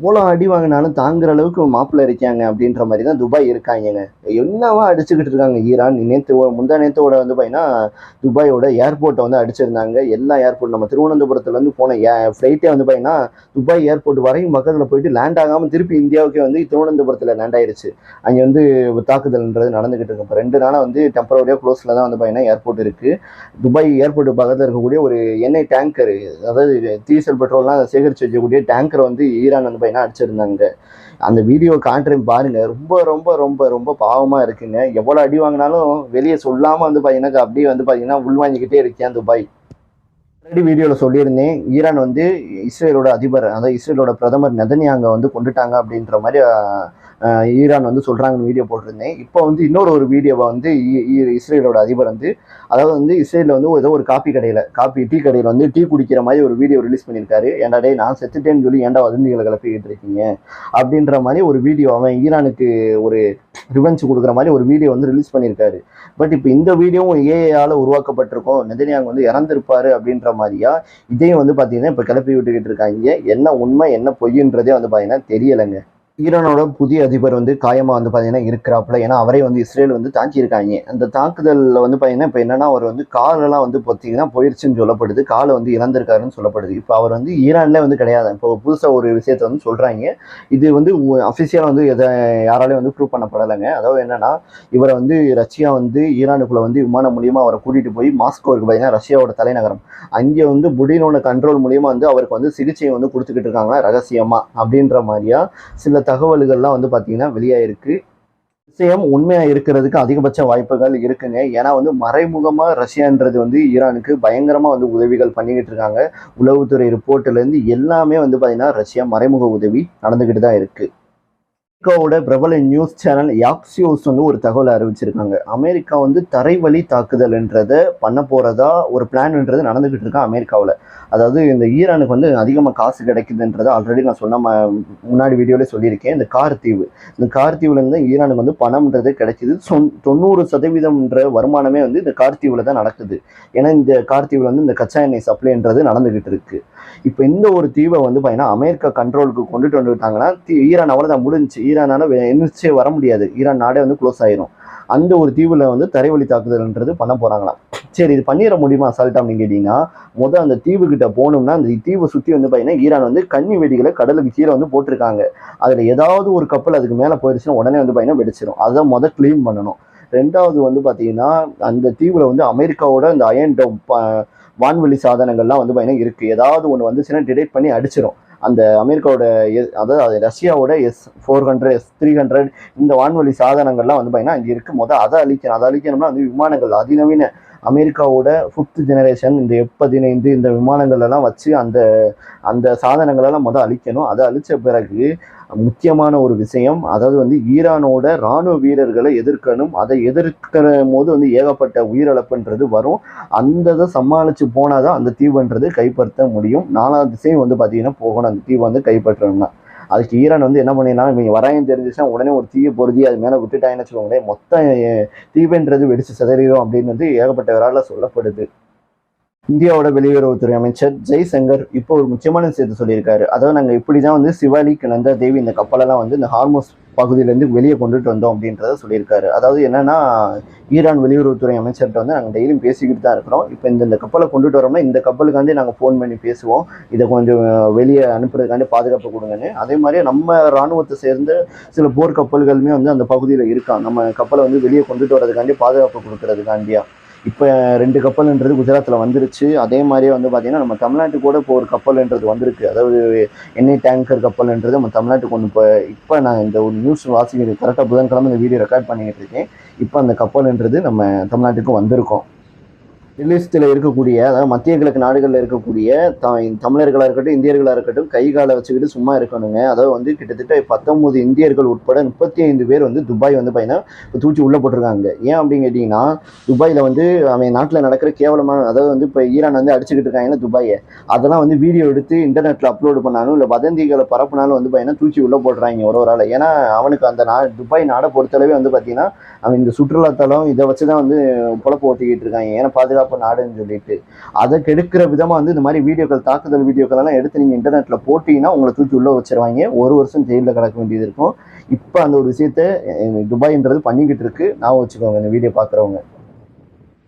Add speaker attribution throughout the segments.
Speaker 1: எவ்வளோ அடி வாங்கினாலும் தாங்குற அளவுக்கு மாப்பிள்ளை இருக்காங்க அப்படின்ற மாதிரி தான் துபாய் இருக்காங்க. என்னவா அடிச்சுக்கிட்டு இருக்காங்க ஈரான். முந்தா நேத்தோட வந்து பார்த்தீங்கன்னா துபாயோட ஏர்போர்ட்டை வந்து அடிச்சிருந்தாங்க. எல்லா ஏர்போர்ட் நம்ம திருவனந்தபுரத்துலேருந்து போன ஃப்ளைட்டே வந்து பார்த்தீங்கன்னா துபாய் ஏர்போர்ட் வரையும் பக்கத்தில் போயிட்டு லேண்ட் ஆகாமல் திருப்பி இந்தியாவுக்கே வந்து திருவனந்தபுரத்தில் லேண்ட் ஆயிடுச்சு. அங்கே வந்து தாக்குதல்ன்றது நடந்துகிட்டு இருக்கு. இப்போ 2 நாளாக வந்து டெம்பரவரியாக க்ளோஸில் தான் வந்து பார்த்தீங்கன்னா ஏர்போர்ட் இருக்குது. துபாய் ஏர்போர்ட் பக்கத்தில் இருக்கக்கூடிய ஒரு எண்ணெய் டேங்கர், அதாவது டீசல் பெட்ரோல்லாம் சேகரித்து வைக்கக்கூடிய டேங்கரை வந்து ஈரான் வந்து பார்த்தீங்கன்னா அடிச்சிருந்தாங்க. அந்த வீடியோ காட்டுறேன் பாருங்க. ரொம்ப ரொம்ப ரொம்ப ரொம்ப பாவமா இருக்குங்க. எவ்வளவு அடி வாங்கினாலும் வெளியே சொல்லாம வந்து பாத்தீங்கன்னா அப்படியே வந்து பாத்தீங்கன்னா உள்வாங்கிக்கிட்டே இருக்கேன் துபாய். ஆல்ரெடி வீடியோவில் சொல்லியிருந்தேன், ஈரான் வந்து இஸ்ரேலோட அதிபர், அதாவது இஸ்ரேலோட பிரதமர் நெதன்யாங்க வந்து கொண்டுட்டாங்க அப்படின்ற மாதிரி ஈரான் வந்து சொல்கிறாங்கன்னு வீடியோ போட்டிருந்தேன். இப்போ வந்து இன்னொரு வீடியோவை வந்து இஸ்ரேலோட அதிபர் வந்து, அதாவது வந்து இஸ்ரேலில் வந்து ஏதோ ஒரு டீ கடையில் வந்து டீ குடிக்கிற மாதிரி ஒரு வீடியோ ரிலீஸ் பண்ணியிருக்காரு. ஏன்டா டே நான் செத்துட்டேன்னு சொல்லி ஏன்டா வதந்திகளை கிளப்பிக்கிட்டு இருக்கீங்க அப்படின்ற மாதிரி ஒரு வீடியோ, அவன் ஈரானுக்கு ஒரு ரிவெஞ்ச் கொடுக்குற மாதிரி ஒரு வீடியோ வந்து ரிலீஸ் பண்ணியிருக்காரு. பட் இப்போ இந்த வீடியோவும் ஏஐயால் உருவாக்கப்பட்டிருக்கோம், நெதன்யாகு வந்து இறந்திருப்பாரு அப்படின்ற மாதிரியா இதையும் வந்து பார்த்தீங்கன்னா இப்போ கிளப்பி விட்டுக்கிட்டு இருக்காங்க. என்ன உண்மை என்ன பொய்ன்றதே வந்து பார்த்தீங்கன்னா தெரியலைங்க. ஈரானோட புதிய அதிபர் வந்து காயமா வந்து பார்த்தீங்கன்னா இருக்கிறாப்புல. ஏன்னா அவரே வந்து இஸ்ரேல் வந்து தாக்கியிருக்காங்க. அந்த தாக்குதலில் வந்து பார்த்தீங்கன்னா இப்போ என்னன்னா அவர் வந்து காலெல்லாம் வந்து பார்த்தீங்கன்னா போயிடுச்சுன்னு சொல்லப்படுது. காலை வந்து இழந்திருக்காருன்னு சொல்லப்படுது. இப்போ அவர் வந்து ஈரான்ல வந்து கிடையாது. இப்போ புதுசாக ஒரு விஷயத்த வந்து சொல்றாங்க. இது வந்து அஃபிஷியலாக வந்து யாராலையும் வந்து ப்ரூவ் பண்ணப்படலைங்க. அதாவது என்னன்னா இவரை வந்து ரஷ்யா வந்து ஈரானுக்குள்ள வந்து விமானம் மூலியமா அவரை கூட்டிட்டு போய் மாஸ்கோ இருக்கு பார்த்தீங்கன்னா ரஷ்யாவோட தலைநகரம், அங்கே வந்து புடினோட கண்ட்ரோல் மூலியமா வந்து அவருக்கு வந்து சிகிச்சையை வந்து கொடுத்துக்கிட்டு இருக்காங்களா ரகசியமா அப்படின்ற மாதிரியா சில தகவல்கள்லாம் வந்து பார்த்தீங்கன்னா வெளியாயிருக்கு. விஷயம் உண்மையா இருக்கிறதுக்கு அதிகபட்ச வாய்ப்புகள் இருக்குங்க. ஏன்னா வந்து மறைமுகமா ரஷ்யான்றது வந்து ஈரானுக்கு பயங்கரமா வந்து உதவிகள் பண்ணிக்கிட்டு இருக்காங்க. உளவுத்துறை ரிப்போர்ட்ல இருந்து எல்லாமே வந்து பார்த்தீங்கன்னா ரஷ்யா மறைமுக உதவி நடந்துகிட்டு தான் இருக்கு. அமெரிக்காவோட பிரபல நியூஸ் சேனல் யாக்சியோஸ் வந்து ஒரு தகவலை அறிவிச்சிருக்காங்க. அமெரிக்கா வந்து தரைவழி தாக்குதல்ன்றதை பண்ண போறதா ஒரு பிளான்ன்றது நடந்துகிட்டு இருக்கா அமெரிக்காவில். அதாவது இந்த ஈரானுக்கு வந்து அதிகமாக காசு கிடைக்குதுன்றதை ஆல்ரெடி நான் சொன்ன முன்னாடி வீடியோலே சொல்லியிருக்கேன். இந்த கார்த்தீவுலேருந்து ஈரானுக்கு வந்து பணம்ன்றது கிடைச்சிது. 90% வருமானமே வந்து இந்த கார்த்தீவில் தான் நடக்குது. ஏன்னா இந்த கார்த்தீவில் வந்து இந்த கச்சா எண்ணெய் சப்ளைன்றது நடந்துகிட்டு இருக்கு. இப்போ இந்த ஒரு தீவை வந்து பார்த்தீங்கன்னா அமெரிக்கா கண்ட்ரோலுக்கு கொண்டுட்டு வந்துட்டாங்கன்னா ஈரான் அவ்வளோதான் முடிஞ்சு. ஈரானால எந்திரிச்சே வர முடியாது. ஈரான் நாடே வந்து க்ளோஸ் ஆயிரும். அந்த ஒரு தீவில் வந்து தரைவழி தாக்குதல்ன்றது பண்ண போறாங்களாம். சரி, இது பண்ணிட முடியுமா அசால்ட்டா அப்படின்னு கேட்டீங்கன்னா, அந்த தீவு கிட்ட போகணும்னா அந்த தீவை சுற்றி வந்து பார்த்தீங்கன்னா ஈரான் வந்து கன்னி வெடிகளை கடலுக்கு கீழே வந்து போட்டிருக்காங்க. அதில் ஏதாவது ஒரு கப்பல் அதுக்கு மேலே போயிடுச்சுன்னா உடனே வந்து பார்த்தீங்கன்னா வெடிச்சிடும். அதுதான் கிளீன் பண்ணணும். 2வது வந்து பார்த்தீங்கன்னா அந்த தீவில் வந்து அமெரிக்காவோட இந்த அயன் டோம் வான்வெளி சாதனங்கள்லாம் வந்து பார்த்தீங்கன்னா இருக்கு. ஏதாவது ஒன்று வந்துச்சுன்னா டிடெக்ட் பண்ணி அடிச்சிடும். அந்த அமெரிக்காவோட அதாவது ரஷ்யாவோட S-400 S-300 இந்த வான்வெளி சாதனங்கள்லாம் வந்து பார்த்தீங்கன்னா இங்கே இருக்கு. அதை அழிக்கணும். அதை அழிக்கணும்னா வந்து விமானங்கள் அதிநவீன அமெரிக்காவோட 5th ஜெனரேஷன் இந்த F-15 இந்த விமானங்கள் எல்லாம் வச்சு அந்த அந்த சாதனங்களெல்லாம் அழிக்கணும். அதை அழிச்ச பிறகு முக்கியமான ஒரு விஷயம், அதாவது வந்து ஈரானோட இராணுவ வீரர்களை எதிர்க்கணும். அதை எதிர்க்கிற போது வந்து ஏகப்பட்ட உயிரிழப்புன்றது வரும். அந்த இதை சமாளித்து போனாதான் அந்த தீவுன்றது கைப்பற்ற முடியும். 4வது திசையும் வந்து பார்த்தீங்கன்னா போகணும் அந்த தீவை வந்து கைப்பற்றணும்னா. அதுக்கு ஈரான் வந்து என்ன பண்ணிடலாம், இவங்க வராயன்னு தெரிஞ்சிச்சுன்னா உடனே ஒரு தீயை பொருதி அது மேலே விட்டுட்டாங்கன்னு வச்சுக்கோங்களேன், மொத்த தீவுன்றது வெடிச்சு சிதறிடும் அப்படின்னு வந்து ஏகப்பட்டவரால் சொல்லப்படுது. இந்தியாவோட வெளியுறவுத்துறை அமைச்சர் ஜெய்சங்கர் இப்போ ஒரு முக்கியமான விஷயத்தை சொல்லியிருக்காரு. அதாவது நாங்கள் இப்படிதான் வந்து சிவாலிக் நந்தா தேவி இந்த கப்பலெல்லாம் வந்து இந்த ஹார்மோஸ் பகுதியிலேருந்து வெளியே கொண்டுட்டு வந்தோம் அப்படின்றத சொல்லியிருக்காரு. அதாவது என்னன்னா ஈரான் வெளியுறவுத்துறை அமைச்சர்கிட்ட வந்து நாங்கள் டெய்லியும் பேசிக்கிட்டு தான் இருக்கிறோம். இப்போ இந்த கப்பலை கொண்டுட்டு வரோம்னா இந்த கப்பலுக்காண்டி நாங்கள் ஃபோன் பண்ணி பேசுவோம், இதை கொஞ்சம் வெளியே அனுப்புறதுக்காண்டி பாதுகாப்பு கொடுங்கன்னு. அதே மாதிரி நம்ம இராணுவத்தை சேர்ந்த சில போர் கப்பல்களுமே வந்து அந்த பகுதியில் இருக்கான். நம்ம கப்பலை வந்து வெளியே கொண்டுட்டு வரதுக்காண்டி பாதுகாப்பு கொடுக்கறதுக்காண்டியா இப்போ 2 கப்பல்ன்றது குஜராத்தில் வந்துருச்சு. அதே மாதிரியே வந்து பார்த்தீங்கன்னா நம்ம தமிழ்நாட்டுக்கு கூட இப்போ ஒரு கப்பல்ன்றது வந்திருக்கு. அதாவது எண்ணெய் டேங்கர் கப்பல்ன்றது நம்ம தமிழ்நாட்டுக்கு ஒன்று இப்போ நான் இந்த ஒரு நியூஸ் வாசிக்கிறது கரெக்டாக புதன்கிழமை இந்த வீடியோ ரெக்கார்ட் பண்ணிக்கிட்டு இருக்கேன். இப்போ அந்த கப்பல்ன்றது நம்ம தமிழ்நாட்டுக்கு வந்திருக்கோம். மிடில் இருக்கக்கூடிய, அதாவது மத்திய கிழக்கு நாடுகளில் இருக்கக்கூடிய தமிழர்களாக இருக்கட்டும் இந்தியர்களாக இருக்கட்டும் கை காலை வச்சுக்கிட்டு சும்மா இருக்கணுங்க. அதாவது வந்து கிட்டத்தட்ட 19 இந்தியர்கள் உட்பட 35 பேர் வந்து துபாய் வந்து பார்த்தீங்கன்னா தூக்கி உள்ளே போட்டிருக்காங்க. ஏன் அப்படின்னு கேட்டிங்கன்னா துபாயில் வந்து அவன் நாட்டில் நடக்கிற கேவலமான, அதாவது வந்து இப்போ ஈரான் வந்து அடிச்சுக்கிட்டு இருக்காங்கன்னா துபாயை, அதெல்லாம் வந்து வீடியோ எடுத்து இன்டர்நெட்டில் அப்லோடு பண்ணாலும் இல்லை வதந்திகளை பரப்புனாலும் வந்து பார்த்தீங்கன்னா தூக்கி உள்ளே போடுறாங்க ஒரு ஆள். ஏன்னா அவனுக்கு அந்த துபாய் நாடை பொறுத்தளவே வந்து பார்த்தீங்கன்னா அவன் இந்த சுற்றுலாத்தலம் இதை வச்சு தான் வந்து பொழப்பு ஓட்டிக்கிட்டு இருக்காங்க. ஏன்னா பாதுகாப்பு பாதுகாப்பு நாடுன்னு சொல்லிட்டு அதை கெடுக்கிற விதமாக வந்து இந்த மாதிரி வீடியோக்கள், தாக்குதல் வீடியோக்கள் எல்லாம் எடுத்து நீங்கள் இன்டர்நெட்டில் போட்டிங்கன்னா உங்களை தூக்கி உள்ளே வச்சிருவாங்க. 1 வருஷம் ஜெயிலில் கிடக்க வேண்டியது இருக்கும். இப்போ அந்த ஒரு விஷயத்த துபாய்ன்றது பண்ணிக்கிட்டு இருக்கு. ஞாபகம் வச்சுக்கோங்க இந்த வீடியோ பார்க்குறவங்க.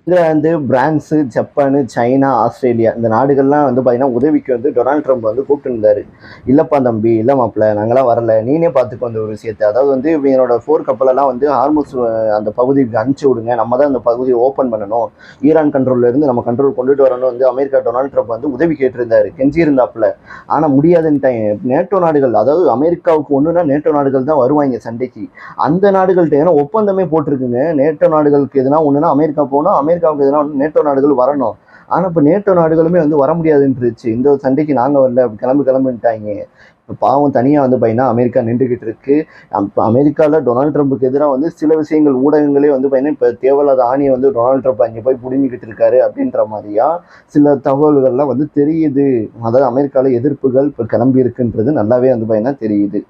Speaker 1: இதில் வந்து பிரான்ஸு, ஜப்பானு, சைனா, ஆஸ்திரேலியா இந்த நாடுகள்லாம் வந்து பார்த்தீங்கன்னா உதவிக்கு வந்து டொனால்ட் ட்ரம்ப் வந்து கூப்பிட்டுருந்தாரு. இல்லைப்பா தம்பி, இல்லை மாப்பிள்ள, நாங்களாம் வரல, நீனே பார்த்துக்கோ அந்த ஒரு விஷயத்தை. அதாவது வந்து இவங்களோட போர் கப்பலெல்லாம் வந்து ஹார்முஸ் அந்த பகுதிக்கு அனுப்பிச்சி விடுங்க, நம்ம தான் அந்த பகுதியை ஓப்பன் பண்ணணும், ஈரான் கண்ட்ரோல்ல இருந்து நம்ம கண்ட்ரோல் கொண்டுட்டு வரணும் வந்து அமெரிக்கா டொனால்ட் ட்ரம்ப் வந்து உதவி கேட்டிருந்தாரு, கெஞ்சி இருந்தாப்புல. ஆனால் முடியாதுன்ட்டாங்க நேட்டோ நாடுகள். அதாவது அமெரிக்காவுக்கு ஒன்றுனா நேட்டோ நாடுகள் தான் வருவாங்க சண்டைக்கு. அந்த நாடுகள்கிட்ட ஏன்னா ஒப்பந்தமே போட்டிருக்குங்க, நேட்டோ நாடுகளுக்கு எதுனா ஒன்றுனா அமெரிக்கா போகணும், அமெரிக்காவுக்கு எதுனா நேட்டோ நாடுகள் வரணும். ஆனால் இப்போ நேட்டோ நாடுகளுமே வந்து வர முடியாதுன்றுச்சு. இந்த ஒரு சண்டைக்கு நாங்கள் வரல, கிளம்புன்ட்டாங்க. இப்போ பாவம் தனியாக வந்து பார்த்தீங்கன்னா அமெரிக்கா நின்றுக்கிட்டு இருக்கு. இப்போ அமெரிக்காவில் டொனால்ட் ட்ரம்ப்புக்கு எதிராக வந்து சில விஷயங்கள் ஊடகங்களே வந்து பார்த்தீங்கன்னா இப்போ தேவையில்லாத ஆணியை வந்து டொனால்ட் ட்ரம்ப் அங்கே போய் பிடுங்கிக்கிட்டு இருக்காரு அப்படின்ற மாதிரியா சில தகவல்கள்லாம் வந்து தெரியுது. அதாவது அமெரிக்காவில் எதிர்ப்புகள் இப்போ கிளம்பி இருக்குன்றது நல்லாவே வந்து பார்த்தீங்கன்னா தெரியுது.